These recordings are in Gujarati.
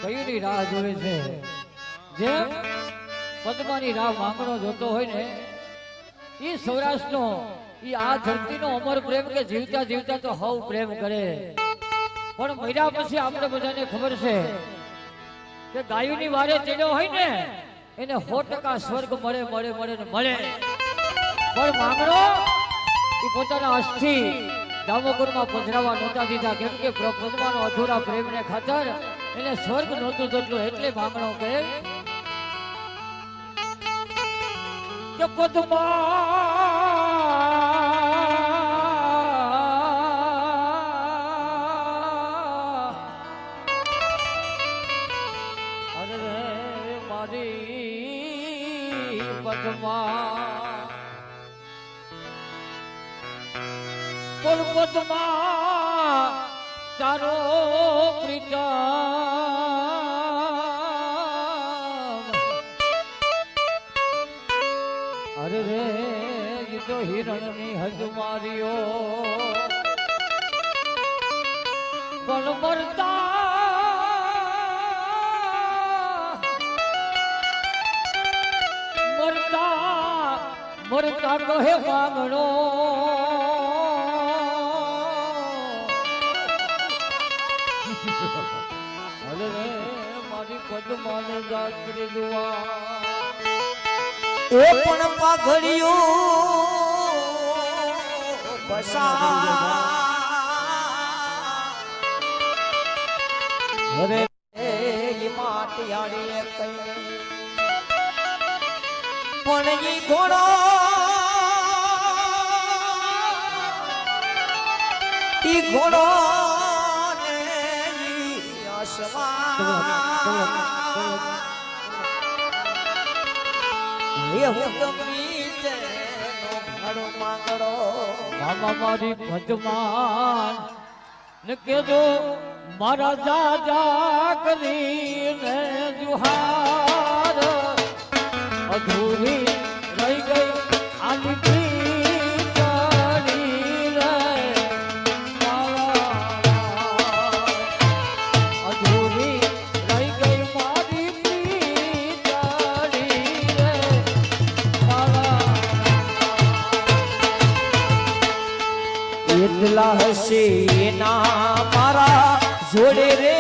કયુંની રાહ જોવે છે, જેમ પદ્માની રાહ માંગણો જોતો હોય ને, એ સૌરાષ્ટ્રનો એ આ ધરતીનો અમર પ્રેમ કે જીવતા જીવતા તો હવ પ્રેમ કરે, પણ મર્યા પછી આપણે બધાને ખબર છે કે ગાયુની વારે ચડ્યો હોય ને એને 100% સ્વર્ગ મળે મળે મળે ને મળે, પણ માંગણો એ પોતાના અસ્થિ દામોદરમાં પધરાવા નહોતા દીધા, કેમ કે પદ્માનો અધૂરા પ્રેમને ખાતર એને સ્વર્ગ નહોતું જોતું, એટલે માંગણો કહે કે પદ્મા તારો પ્રીતમ, અરે રે તો હિરણની હજમારીઓ પણ મરતા કહે માંગણો, અરે રે મારી પદ્માને જાગરી દુઆ, એ પણ પાઘડીઓ બસા, અરે એ માટિયાળી કઈ પણ ઈ ઘોડો ઈ ઘોડો ને ઈ આસમાન એ હું ગમી તેનો ભાડો માંગડો, મામા મારી પદ્માન ને કેજો મારા જાજા કરીને જુહાર, અધૂરી રહી ગઈ આની પ્રીતની રે મારા, અધૂરી રહી ગઈ મારી પ્રીતની રે મારા, એટલા હશે એના મારા જોડે રે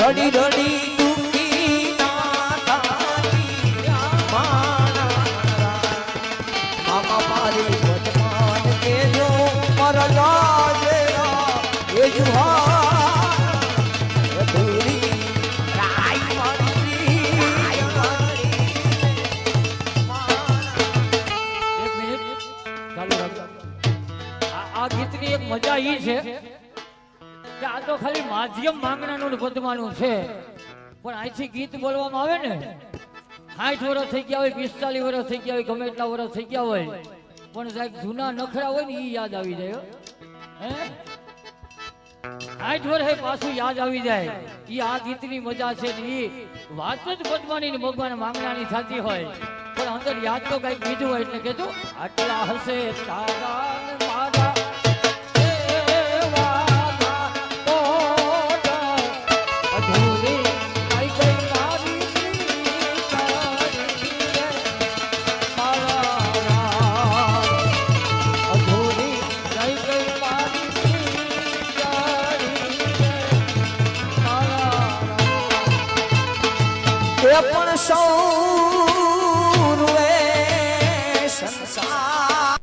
રડી રડી દુખી ના થાતી મામા મારી પદ્માન કેજો મરલા જેરા એ જુહાર અધૂરી રાઈ મારી. એક મિનિટ ચાલુ રાખજો. આ ગીતની એક મજા ઈ છે કે આ તો ખાલી માધ્યમ માંગણાનું ને પદ્માનું છે, પણ અહીંથી ગીત બોલવામાં આવે ને 60 વર્ષ થઈ ગયા હોય, 45 વર્ષ થઈ ગયા હોય, ગમે એટલા વર્ષ થઈ ગયા હોય, પણ સાહેબ જૂના નખરા હોય ને એ યાદ આવી જાય હે, 60 વર્ષે પાછું યાદ આવી જાય. એ આ ગીતની મજા છે ને એ વાત જ પદ્માની ને ભગવાન માંગણાની થતી હોય, પણ અંદર યાદ તો કઈક બીજું હોય, એટલે કહેતું આટલા હશે તારા ને મારા પણ સૌ સંસાર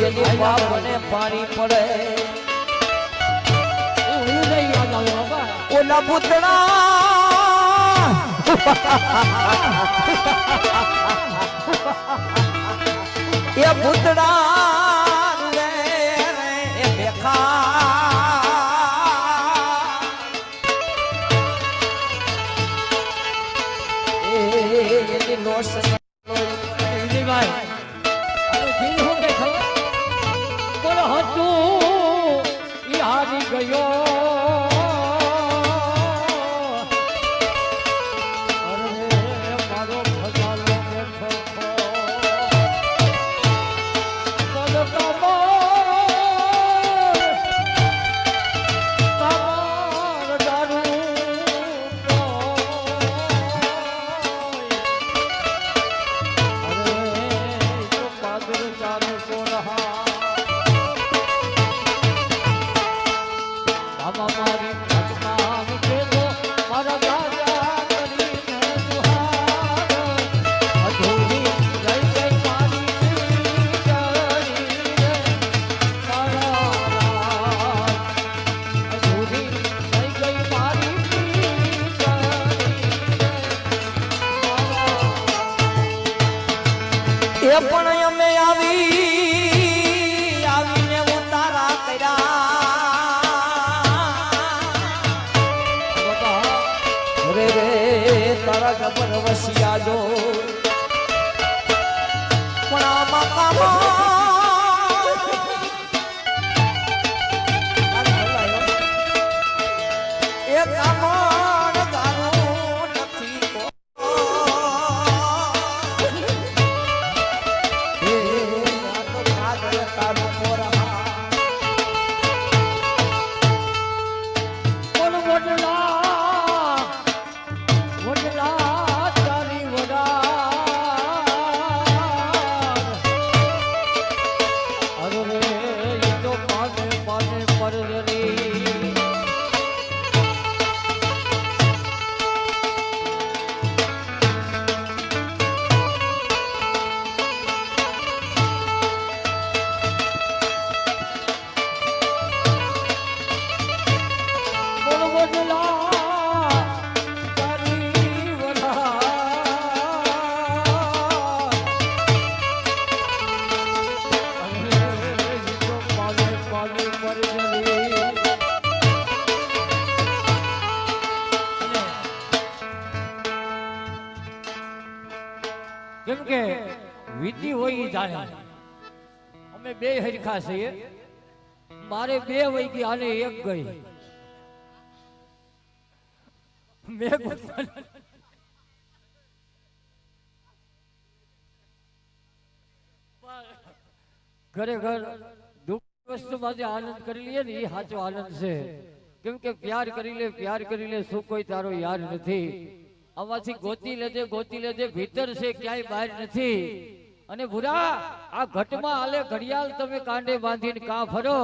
એની બાપને પાણી પડે ઓલા પૂતળા એ પૂતળા એ પણ અમે આવીને ઉતારા કર્યા રે રે તારા ગબર વસિયા જો પણ આમાં એ કામણ ગારું નથી કેમ કે વીતી હોય ઈ જાણે અમે બે હરખા છીએ મારે બે વહી ગઈ આને એક ગઈ મેં ખરેખર દુઃખ વસ્તુમાંથી આનંદ કરી લઈએ ને એ સાચો આનંદ છે કેમ કે પ્યાર કરી લે શું કોઈ તારો યાર નથી આમાંથી ગોતી લેજે ભીતર છે ક્યાંય બહાર નથી અને ભૂરા આ ઘટમાં હાલે ઘડિયાળ તમે કાંડે બાંધીને કા ફરો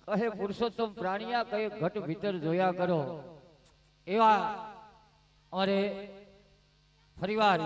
કહે પુરુષોત્તમ પ્રાણિયા કહે ઘટ ભીતર જોયા કરો એવા અમારે ફરીવાર